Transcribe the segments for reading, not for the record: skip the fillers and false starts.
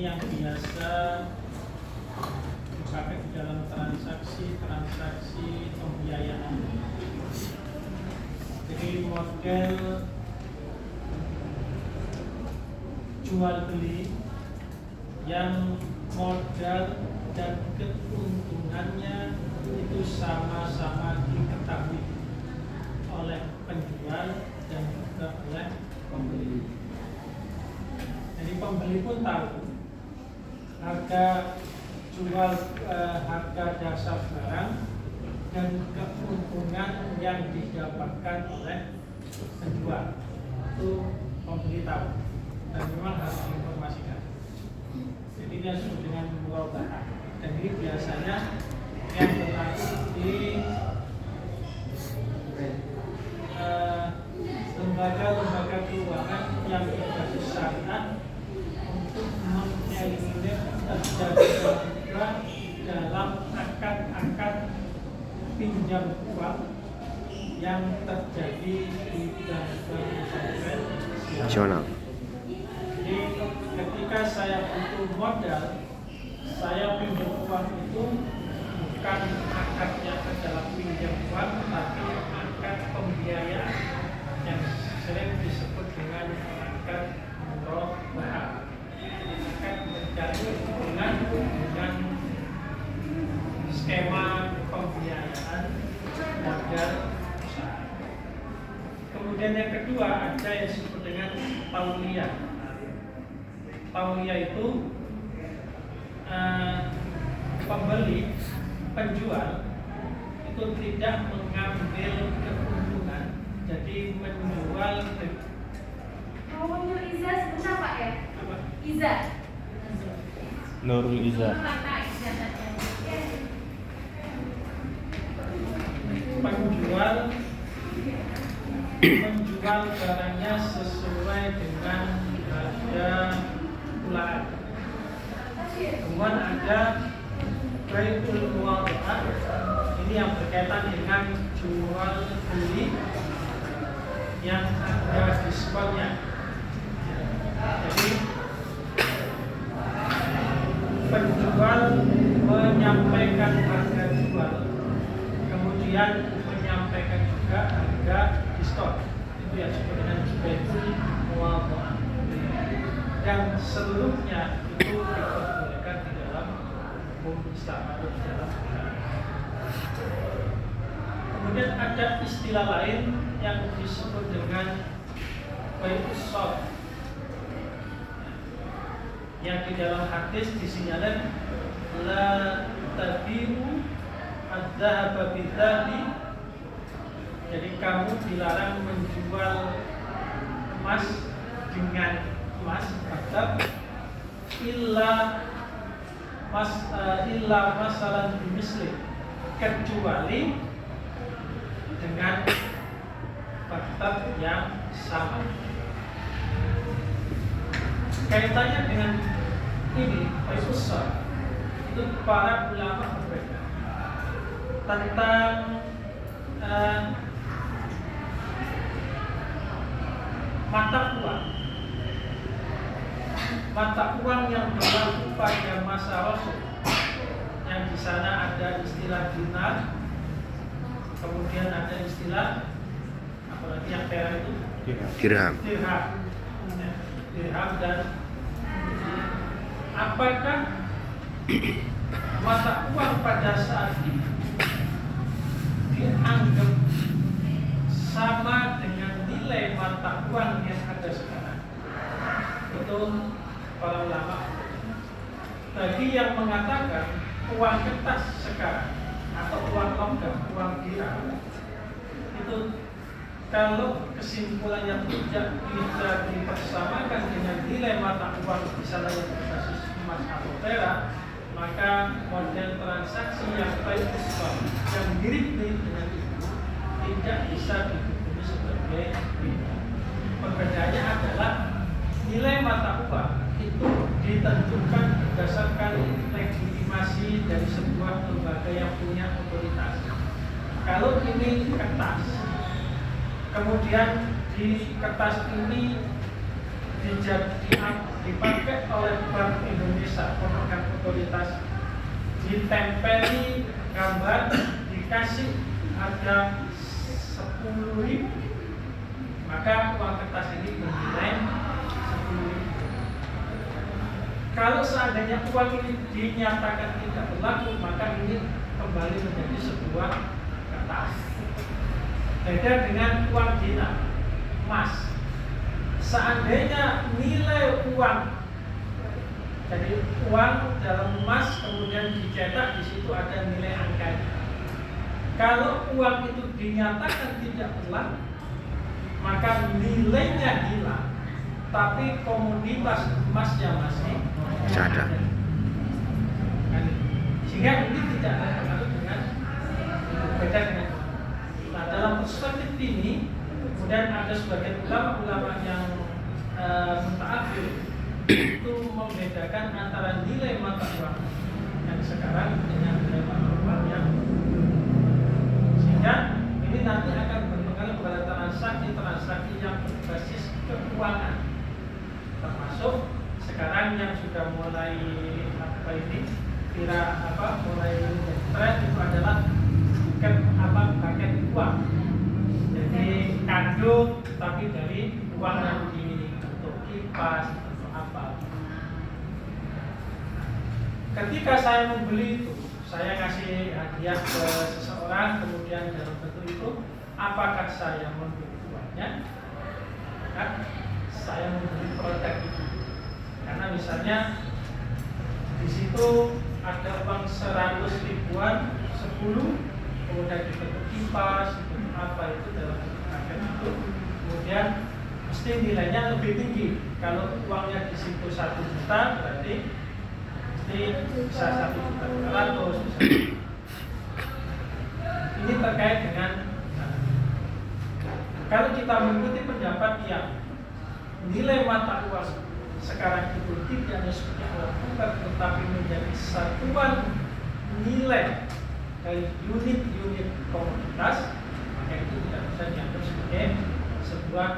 ini yang biasa dipakai di dalam transaksi pembiayaan. Jadi model jual beli yang modal dan keuntungannya itu sama-sama diketahui oleh penjual dan juga oleh pembeli. Jadi pembeli pun tahu harga jual, harga dasar barang dan keuntungan yang didapatkan oleh penjual, itu pembeli tahu dan memang harus diinformasikan. Jadi dia disebut dengan murabahah. Dan ini biasanya yang berlaku di lembaga-lembaga keuangan yang berbasis syariah untuk mengeliminir terjadinya dalam akad-akad pinjam uang yang terjadi di dalam nasional. Jadi ketika saya butuh modal, saya pinjam uang itu bukan akadnya adalah pinjam uang, tetapi akad pembiayaan yang sering disebut dengan akad murabahah. Akad mencari hubungan dengan skema pembiayaan modal usaha. Kemudian yang kedua ada yang disebut dengan tauliyah. Tauliyah itu pembeli, penjual itu tidak mengambil keuntungan, jadi menjual Nurul Iza sebentar Pak ya? apa? Iza. Nurul Iza. Menjual barangnya sesuai dengan harga pulaan. Kemudian ada bai'ul muwadha'ah. Ini yang berkaitan dengan jual beli yang ada diskonnya. Jadi penjual menyampaikan harga jual, kemudian menyampaikan juga harga diskon. Itu yang disebut dengan bai'ul muwadha'ah. Dan seluruhnya itu diperbolehkan di dalam hukum Islam atau di dalam agama. Kemudian ada istilah lain yang disebut dengan bai'us shart, yang di dalam hadis disinyalir la tabi'u adz-dzahaba bidz-dzahabi. Jadi kamu dilarang menjual emas dengan emas, tetap illa masalan bimisli, kecuali dengan faktor yang sama. Kaitannya dengan ini bai'us shart, itu para ulama berbeda tentang mata uang yang berlaku pada masa Rasul, yang di sana ada istilah dinar, kemudian ada istilah apalagi yang perak itu Dirham. Dirham dan apakah mata uang pada saat ini dianggap sama dengan nilai mata uang yang ada sekarang? Itu para ulama. Bagi yang mengatakan uang kertas sekarang atau uang logam, uang dirham, itu kalau kesimpulannya tidak bisa dipersamakan dengan nilai mata uang misalnya yang berbasis emas atau perak, maka model transaksi yang baik yang mirip-mirip dengan itu tidak bisa dihukumi sebagai riba. Perbedaannya adalah nilai mata uang itu ditentukan berdasarkan legitimasi dari sebuah lembaga yang punya otoritas. Kalau ini kertas, kemudian di kertas ini dipakai oleh Bank Indonesia kertas, ditempeli gambar, dikasih harga 10.000, maka uang kertas ini bernilai 10.000. Kalau seandainya uang ini dinyatakan tidak berlaku, maka ini kembali menjadi sebuah kertas. Beda dengan uang dinar, emas. Seandainya nilai uang, jadi uang dalam emas kemudian dicetak, di situ ada nilai angkanya. Kalau uang itu dinyatakan tidak berlaku, maka nilainya hilang, tapi komoditas emasnya masih ada. Sehingga ini tidak ada pengaruh dengan beda dengan. Nah, dalam perspektif ini kemudian ada sebagian ulama yang mutaakhir itu membedakan antara nilai mata uang yang sekarang dengan nilai mata uang yang sehingga ini nanti akan berpengaruh pada transaksi yang berbasis keuangan, termasuk sekarang yang sudah mulai mulai tren itu adalah paket uang. Jadi kado tapi dari uang yang dimiliki, untuk kipas atau apa. Ketika saya membeli itu, saya kasih hadiah ke seseorang, kemudian dalam bentuk itu, apakah saya membeli uangnya? Kan saya membeli produk itu. Karena misalnya di situ ada uang 100 ribuan, 10, kemudian dibentuk kipas, dibentuk apa itu dalam paket itu, kemudian mesti nilainya lebih tinggi. Kalau uangnya di situ 1 juta, berarti mesti bisa 1.200.000 bisa. Ini terkait dengan kalau kita mengikuti pendapat yang nilai mata uang sekarang itu tidak hanya sebagai alat tukar, tetapi menjadi satuan nilai dari unit-unit komoditas, maka itu tidak bisa dianggap sebagai sebuah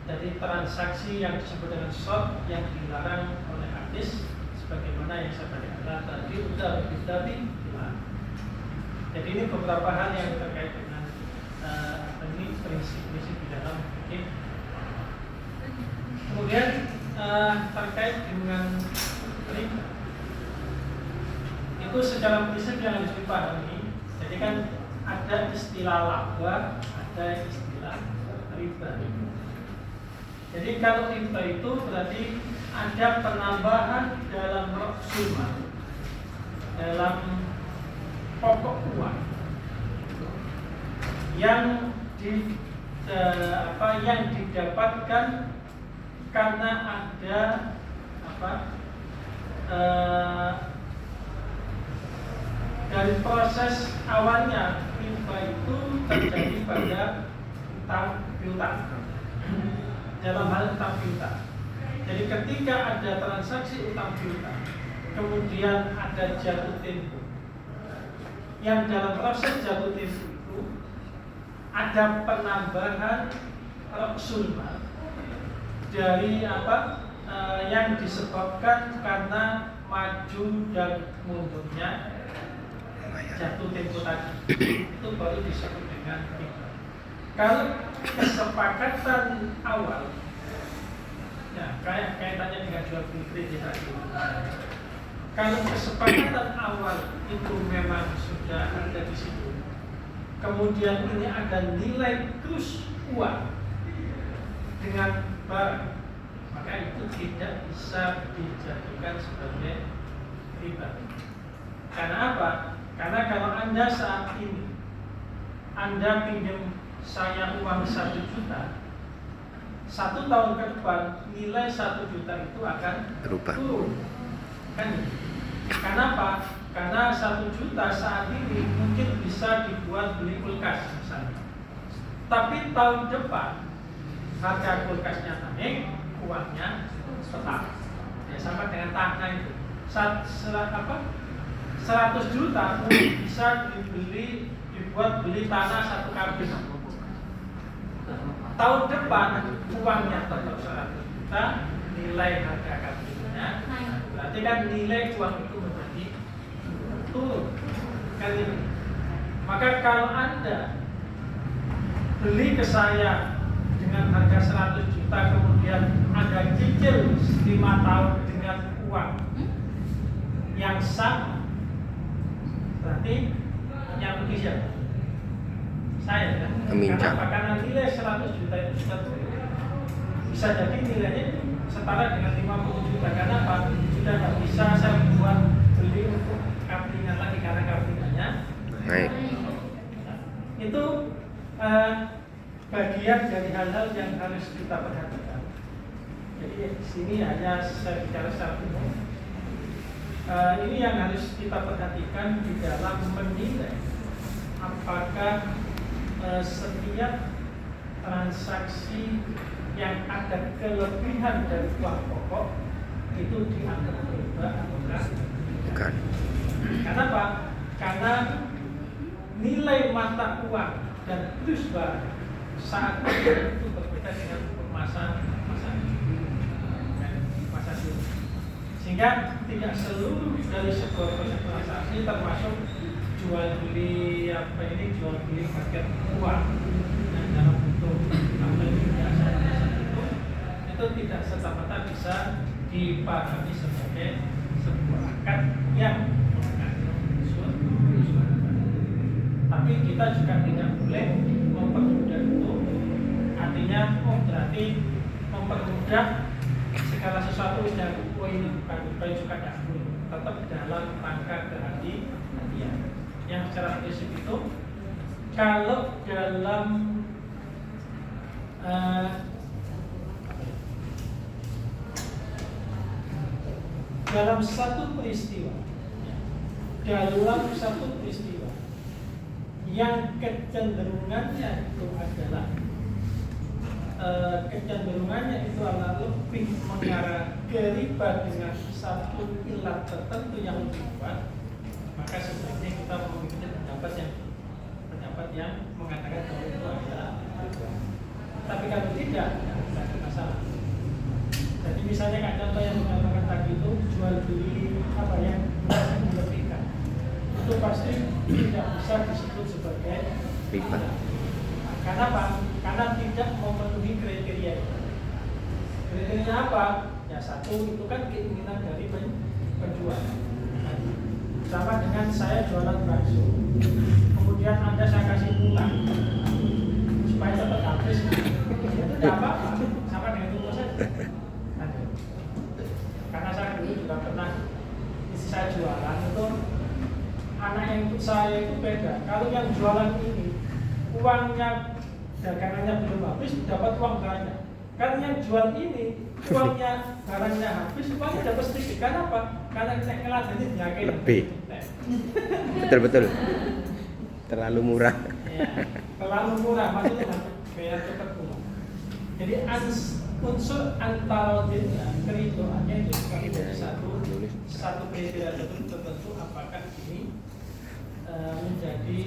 dari transaksi yang disebut dengan short yang dilarang oleh hadis, sebagaimana yang saya katakan tadi udah dilarang. Jadi ini beberapa hal yang terkait dengan ini prinsip-prinsip di dalam fikih. Kemudian terkait dengan riba, itu secara prinsip yang harus dipahami. Jadi kan ada istilah laba, ada istilah riba. Jadi kalau riba itu berarti ada penambahan dalam ra'sul mal, dalam pokok uang yang yang didapatkan karena ada dari proses awalnya riba itu terjadi pada utang piutang, dalam hal utang piutang. Jadi ketika ada transaksi utang piutang, kemudian ada jatuh tempo, yang dalam proses jatuh tempo itu ada penambahan ra'sul mal dari yang disebabkan karena maju dan mundurnya jatuh tempo tadi, itu baru disebut dengan riba. Kalau kesepakatan awal, ya kaitannya dengan jual beli kredit tadi. Kalau kesepakatan awal itu memang sudah ada di situ, kemudian ini ada nilai kurs uang dengan barang, maka itu tidak bisa dijadikan sebagai riba. Karena apa? Karena kalau Anda saat ini Anda pinjam saya uang 1 juta, 1 tahun ke depan nilai 1 juta itu akan turun. Kan? Kenapa? Karena 1 juta saat ini mungkin bisa dibuat beli kulkas misalnya. Tapi tahun depan harga kulkasnya naik, uangnya tetap. Ya sama dengan tanah itu. 100 juta bisa dibuat beli tanah 1 karbin. Tahun depan uangnya tetap 100 juta, nilai harga karbinnya berarti kan nilai uang itu menjadi turun kan ini. Maka kalau Anda beli ke saya dengan harga 100 juta kemudian Anda cicil 5 tahun dengan uang yang sama, berarti yang rugi siapa? Saya kan? Peminjam. Karena nilai 100 juta itu sudah turun. Bisa jadi nilainya setara dengan 50 juta. Karena apa? Sudah tidak bisa saya buat beli untuk kaplingan lagi karena kaplingannya Naik. itu bagian dari hal-hal yang harus kita perhatikan. Jadi di sini hanya saya bicara secara umum. Ini yang harus kita perhatikan di dalam menilai apakah setiap transaksi yang ada kelebihan dari uang pokok itu dianggap riba atau Bukan. Kenapa? Karena nilai mata uang dan plus barang saat itu berbeda dengan masa dulu. Sehingga tidak seluruh dari sebuah proses transaksi termasuk jual beli jual beli paket uang dan dalam bentuk biasa itu tidak serta-merta bisa dipahami sebagai sebuah akad yang mengandung unsur. Tapi kita juga tidak boleh mempermudah itu. Artinya, berarti mempermudah segala sesuatu yang ini bukan juga tidak boleh. Tetap dalam rangka kehati-hatian. Yang secara prinsip itu, kalau dalam satu peristiwa yang kecenderungannya itu adalah lebih mengarah ke riba dengan satu ilat tertentu yang lebih kuat, maka sebaiknya kita memiliki pendapat yang mengatakan bahwa itu adalah riba. Tapi kalau tidak ada masalah. Jadi misalnya kan contoh yang mengatakan tadi itu jual beli yang dilebihkan, itu pasti tidak bisa disebut sebagai Riba. Karena apa? Karena tidak memenuhi kriteria. Kriterianya apa? Ya satu itu kan keinginan dari penjual. Sama dengan saya jualan bakso, kemudian Anda saya kasih bunga supaya cepat habis, itu tidak apa-apa, sama dengan itu saja. Karena saya dulu juga pernah istri saya jualan itu, anak yang ikut saya itu beda. Kalau yang jualan ini uangnya dagangannya belum habis dapat uang banyak. Kalau yang jual ini uangnya barangnya habis uangnya dapat sedikit. Karena apa? Karena kita ngeladeni yakin Lebih. Betul. Terlalu murah. Ya, terlalu murah maksudnya biar cepat pulang. Jadi unsur antara keridoannya itu menjadi satu kriteria tertentu apakah ini menjadi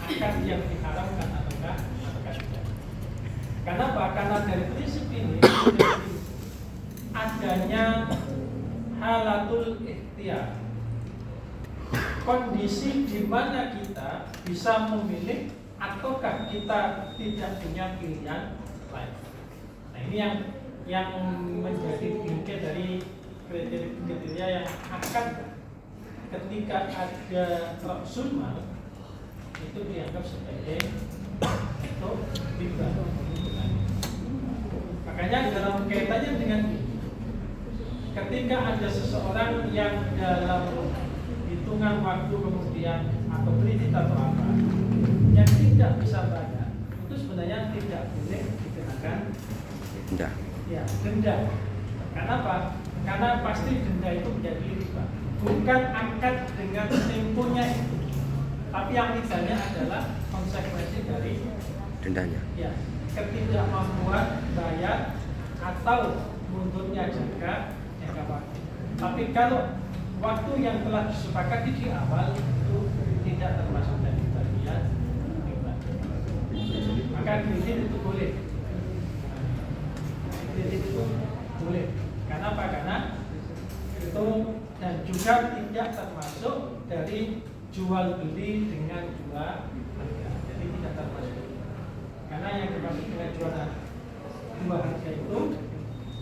akad yang diharapkan ataukah tidak. Kenapa? Karena dari prinsip ini adanya halatul ikhtiar, kondisi di mana kita bisa memilih ataukah kita tidak punya pilihan lain. Nah ini yang menjadi inti dari kriteria yang akan ketika ada ra'sul mal itu dianggap sebagai itu riba. Makanya dalam kaitannya dengan ketika ada seseorang yang dalam hitungan waktu kemudian atau kredit atau apa yang tidak bisa bayar, itu sebenarnya tidak boleh dikenakan denda. Karena apa? Karena pasti denda itu menjadi riba. Bukan akad dengan temponya itu, tapi yang ribanya adalah konsekuensi dari dendanya. Ya, ketidakmampuan bayar atau mundurnya jangka waktu. Tapi kalau waktu yang telah disepakati di awal itu tidak termasuk dari bagian riba, maka kredit itu boleh. Kredit itu boleh. Karena apa? Karena itu dan juga tidak termasuk dari jual beli dengan dua harga. Jadi tidak termasuk. Karena yang dimaksud dengan jual dua harga itu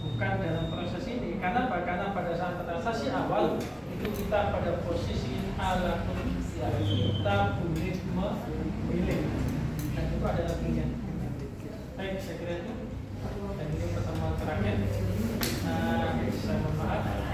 bukan dalam proses ini. Karena pada saat transaksi awal itu kita pada posisi alatul ikhtiar, kita boleh memilih, dan itu adalah pilihan. Baik, saya kira itu. Dan ini pertemuan terakhir. Saya mohon maaf.